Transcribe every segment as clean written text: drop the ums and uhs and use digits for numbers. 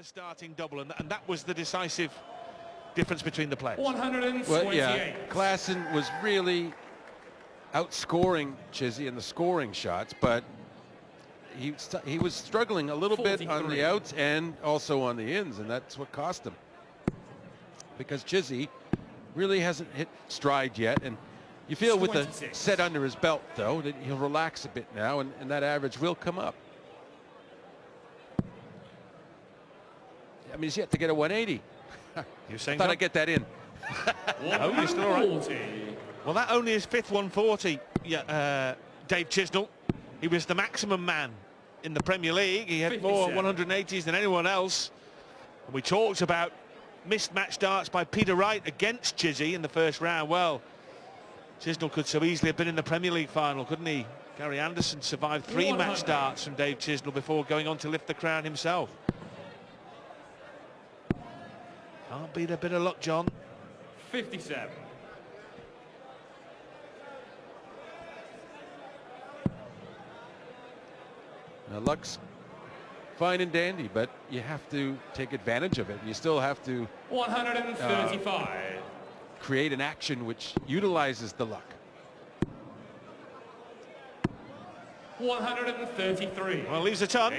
the starting double, and that was the decisive difference between the players. 128. Well, yeah, Klaasen was really outscoring Chizzy in the scoring shots, but he was struggling a little 43. bit on the outs and also on the ins, and that's what cost him. Because Chizzy really hasn't hit stride yet, and you feel with the 26. set under his belt, though, that he'll relax a bit now, and that average will come up. I mean, he's yet to get a 180. You're saying Thought I'd get that in. Oh, you're still all right. Well, that only is fifth 140. Yeah, Dave Chisnall. He was the maximum man in the Premier League. He had more 180s than anyone else. And we talked about missed match starts by Peter Wright against Chizzy in the first round. Well, Chisnall could so easily have been in the Premier League final, couldn't he? Gary Anderson survived 3 match starts from Dave Chisnall before going on to lift the crown himself. Can't beat a bit of luck, John. 57. Now, luck's fine and dandy, but you have to take advantage of it. You still have to 135. create an action which utilizes the luck. 133. Well, leaves a ton.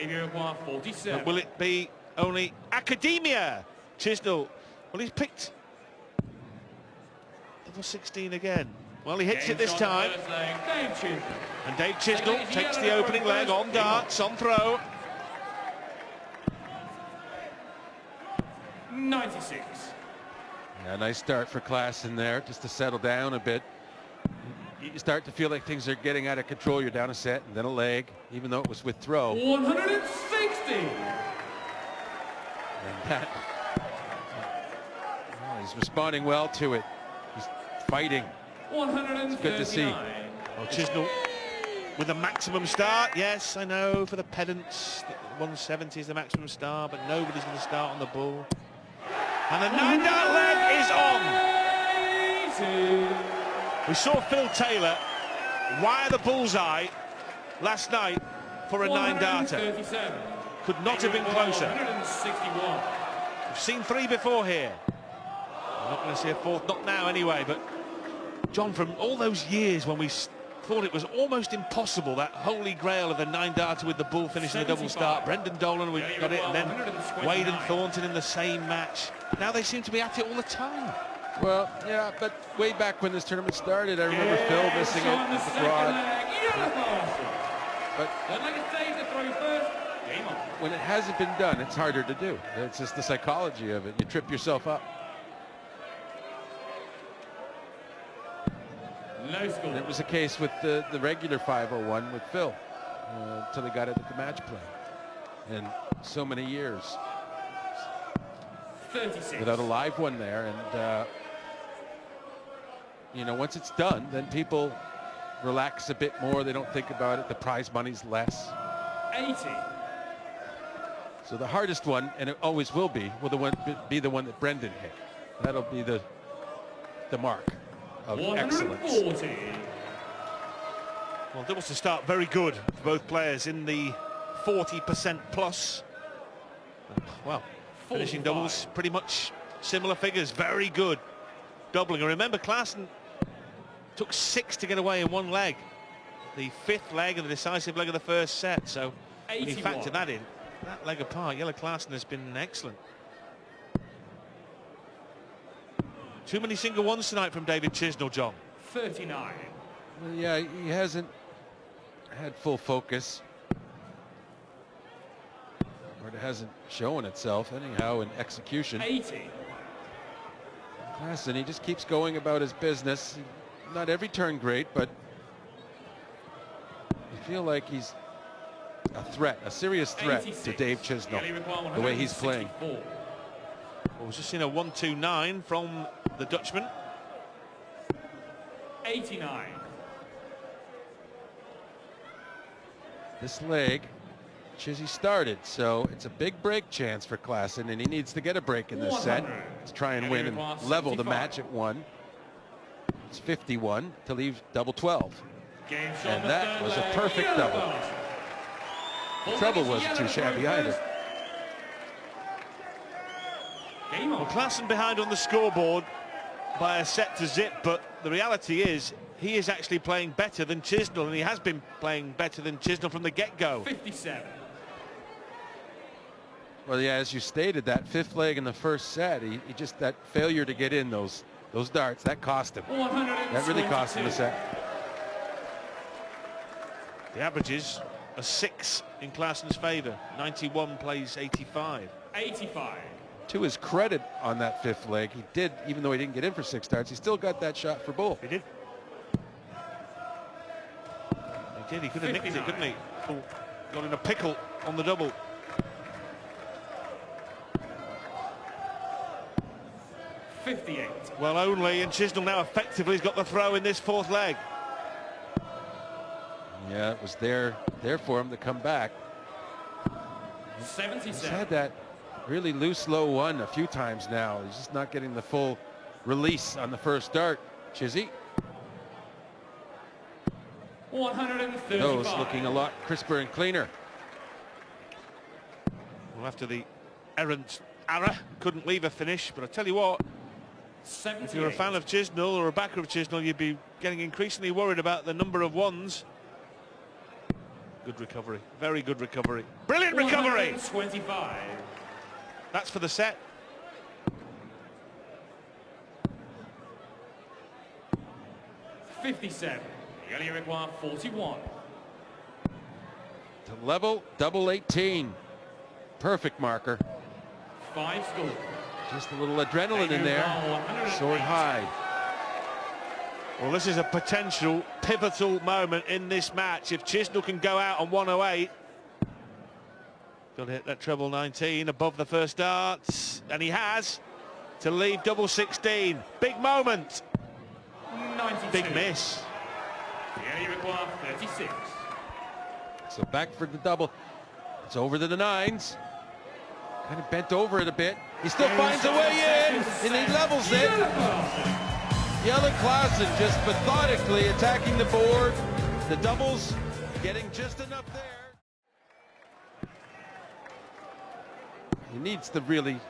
47. But will it be only Academia? Chisnall. Well, he's picked double 16 again. Well, he hits it this time. And Dave Chisnall takes the opening leg on darts, on throw. 96. Yeah, nice start for Klaasen there, just to settle down a bit. You start to feel like things are getting out of control. You're down a set and then a leg, even though it was with throw. 160. And that, well, he's responding well to it. He's fighting. 139. It's good to see. Well, Chisnall with a maximum start. Yes, I know, for the pedants, 170 is the maximum start, but nobody's going to start on the bull. And the 9-dart leg is on. We saw Phil Taylor wire the bullseye last night for a 9-darter. Could not have been closer. 161. We've seen 3 before here. We're not going to see a 4th, not now anyway, but John, from all those years when we thought it was almost impossible, that holy grail of the 9-darter with the bull finishing a double start. Brendan Dolan, we got it, and then Wade and Thornton in the same match. Now they seem to be at it all the time. Well, yeah, but way back when this tournament started, I remember Phil missing it at the broad. But when it hasn't been done, it's harder to do. It's just the psychology of it. You trip yourself up. No score. And it was the case with the regular 501 with Phil until he got it at the match play. And so many years 36. without a live one there. And, you know, once it's done, then people relax a bit more. They don't think about it. The prize money's less. 80. So the hardest one, and it always will be the one that Brendan hit. That'll be the mark of excellence. 140. Well, doubles to start very good for both players in the 40% plus. Well, finishing 45. doubles pretty much similar figures. Very good doubling. And remember, Klaasen took 6 to get away in one leg. The 5th leg and the decisive leg of the first set. So when you factor that in, that leg apart, Jelle Klaasen has been excellent. Too many single ones tonight from David Chisnall, John. 39. Well, yeah, he hasn't had full focus. Or it hasn't shown itself anyhow in execution. 80. Klaasen, he just keeps going about his business. Not every turn great, but you feel like he's a threat, a serious threat 86. to Dave Chisnall, the way he's playing. Well, we've just seen a 1-2-9 from the Dutchman. 89. This leg, Chizzy started, so it's a big break chance for Klaasen, and he needs to get a break in this set to try and win and level the match at 1. It's 51 to leave double 12. And that was a perfect double. The treble wasn't too shabby either. Game on. Well, Klaasen behind on the scoreboard by a set to zip, but the reality is he is actually playing better than Chisnall, and he has been playing better than Chisnall from the get-go. 57. Well, yeah, as you stated, that fifth leg in the first set, he just, that failure to get in those darts, that cost him. That really cost him the set. The averages are 6 in Klaasen's favour. 91 plays 85. 85. To his credit on that fifth leg, he did, even though he didn't get in for 6 darts, he still got that shot for bull. He did. He did. He could have nicked it, couldn't he? Oh, got in a pickle on the double. 58. Well, only, and Chisnall now effectively has got the throw in this fourth leg. Yeah, it was there for him to come back. 77. He's had that really loose low one a few times now. He's just not getting the full release on the first dart. Chizzy. 135. Those looking a lot crisper and cleaner. Well, after the errant error, couldn't leave a finish, but I tell you what, 78. if you're a fan of Chisnall or a backer of Chisnall, you'd be getting increasingly worried about the number of ones. Good recovery, very good recovery. Brilliant recovery! 125. That's for the set. $57. You only require 41. To level, double 18. Perfect marker. 5 score. Just a little adrenaline in there. Soared high. Well, this is a potential pivotal moment in this match. If Chisnall can go out on 108, got to hit that treble 19 above the first darts, and he has, to leave double 16. Big moment. 92. Big miss. You only require 36. So back for the double. It's over to the 9s. Kind of bent over it a bit. He still finds a way in, and he levels it. Jelle Klaasen just methodically attacking the board. The doubles getting just enough there. He needs to really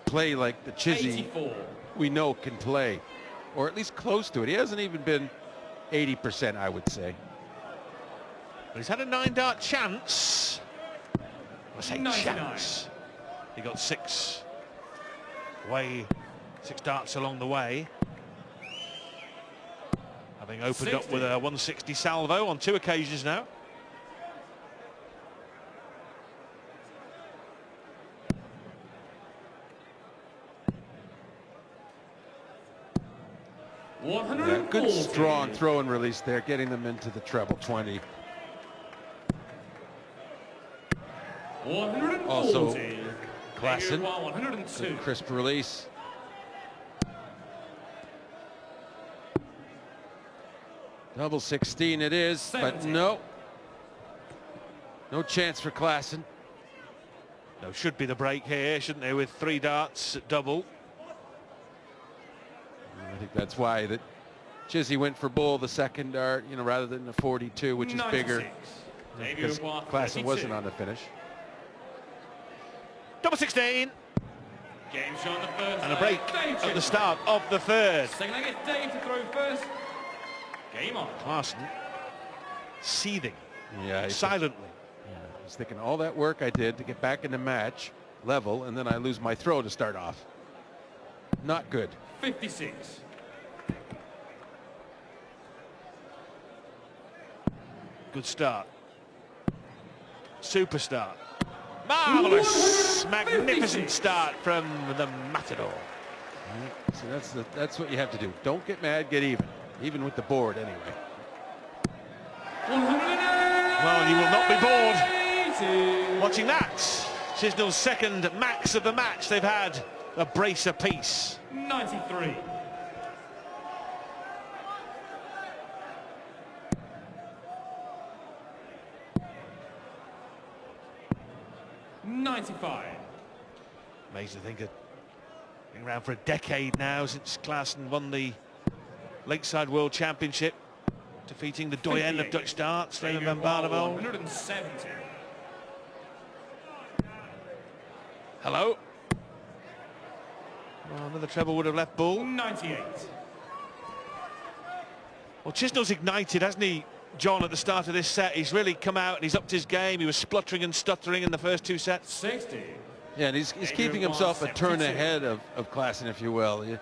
play like the Chizzy 84. we know can play, or at least close to it. He hasn't even been 80%, I would say. He's had a 9-dart chance. I say 99. chance. He got 6 darts along the way. Having opened 60. up with a 160 salvo on 2 occasions now. Yeah, good strong throw and release there, getting them into the treble 20. 140. Also, Klaasen, 102. good crisp release. Double 16 it is, 70. but no chance for Klaasen. No, should be the break here, shouldn't they, with 3 darts at double. I think that's why that Chizzy went for bull the second dart, rather than the 42, which is 96. bigger. Because Klaasen wasn't on the finish. Double 16. Game shot on the first. And a break at the start of the third. Second leg, it's Dave to throw first. Game on. Klaasen seething Yeah, silently. He's thinking all that work I did to get back in the match level, and then I lose my throw to start off. Not good. 56. Good start. Super start. Marvelous, magnificent start from the Matador. So that's what you have to do. Don't get mad, get even with the board anyway. 108. Well, you will not be bored watching that. Chisnall's second max of the match. They've had a brace apiece. 93. $95. Amazing to think of been around for a decade now since Klaasen won the Lakeside World Championship, defeating the doyen of Dutch darts, Raymond van Barneveld. 170. Hello. Well, another treble would have left Bull. 98. Well, Chisnall's ignited, hasn't he, John, at the start of this set? He's really come out and he's upped his game. He was spluttering and stuttering in the first two sets. 60. Yeah, and he's keeping himself a turn ahead of Klaasen, if you will. He's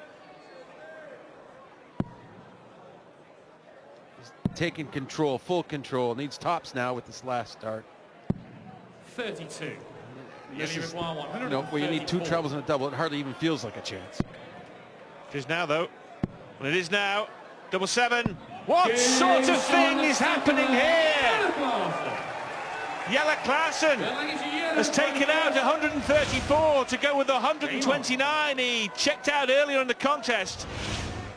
taking control, full control. Needs tops now with this last start. 32. This is, you know, where you need two trebles and a double, it hardly even feels like a chance. It is now, though. And it is now. Double seven. What sort of thing is happening here? Jelle Klaasen has taken out 134 to go with 129. He checked out earlier in the contest.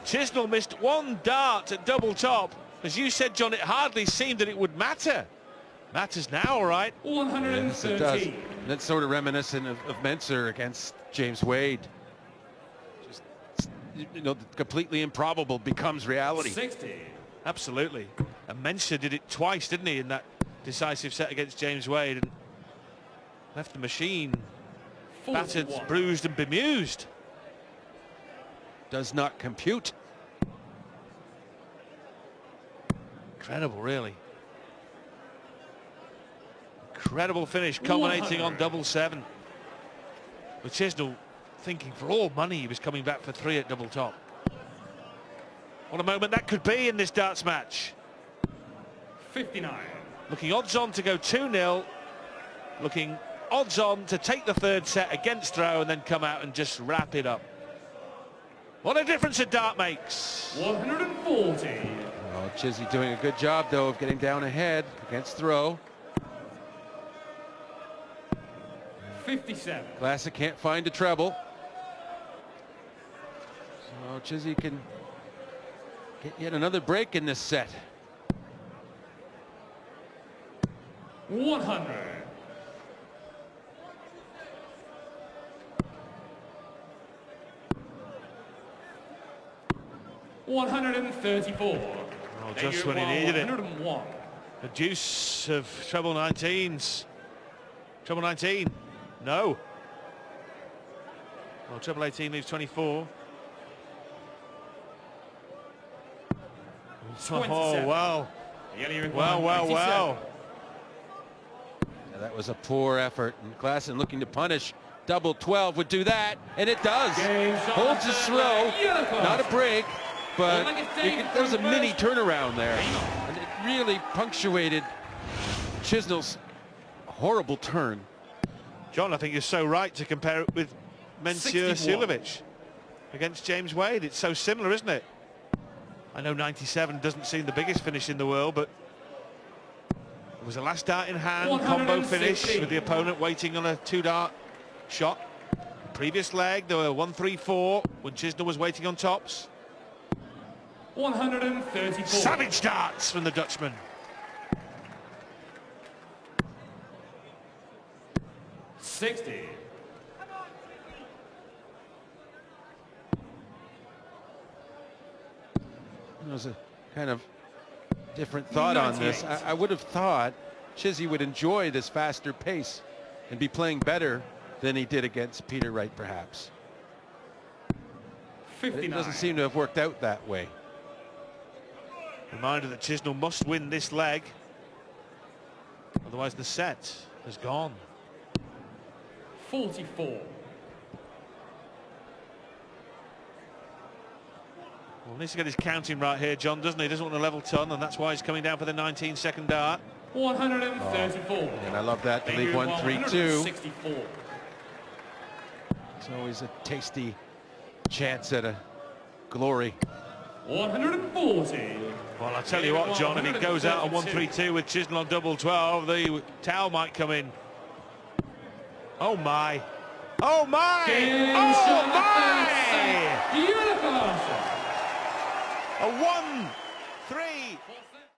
Chisnall missed one dart at double top. As you said, John, it hardly seemed that it would matter. Matters now, all right. 113. Yes, it does. And that's sort of reminiscent of Mensah against James Wade. Just, you know, completely improbable becomes reality. 60. Absolutely. And Mensah did it twice, didn't he, in that decisive set against James Wade, and left the machine 41. battered, bruised and bemused. Does not compute. Incredible, really. Incredible finish, culminating on double seven. With Chisnall thinking for all money he was coming back for three at double top. What a moment that could be in this darts match. 59. Looking odds on to go 2-0. Looking odds on to take the third set against throw and then come out and just wrap it up. What a difference a dart makes. 140. Oh, Chizzy doing a good job, though, of getting down ahead against throw. 57. Klaasen can't find a treble. So Chizzy can get yet another break in this set. 100. $134. Oh, just when he needed it. 101. The deuce of treble 19s. Treble 19. No. Well, treble 18 leaves 24. Oh, wow. Wow. Yeah, that was a poor effort, and Klaasen looking to punish. Double 12 would do that, and it does. Holds his throw, not a break, but there was a mini turnaround there, and it really punctuated Chisnall's horrible turn. John, I think you're so right to compare it with Mensah Silovic against James Wade. It's so similar, isn't it? I know 97 doesn't seem the biggest finish in the world, but it was a last dart in hand combo finish with the opponent waiting on a two-dart shot. Previous leg, there were 1-3-4 when Chisnall was waiting on tops. 134. Savage darts from the Dutchman. $60. There's a kind of different thought on this. I would have thought Chizzy would enjoy this faster pace and be playing better than he did against Peter Wright, perhaps. 59. It doesn't seem to have worked out that way. Reminder that Chisnall must win this leg, otherwise the set has gone. 44. Well, he needs to get his counting right here, John, doesn't he? He doesn't want a level ton, and that's why he's coming down for the 19-second dart. 134. And I love that to leave 1-3-2. 64. It's always a tasty chance at a glory. 140. Well, I tell you what, John, if he goes out on 1-3-2 with Chisnall on double 12, the towel might come in. Oh my! Oh my! Oh my! Beautiful. A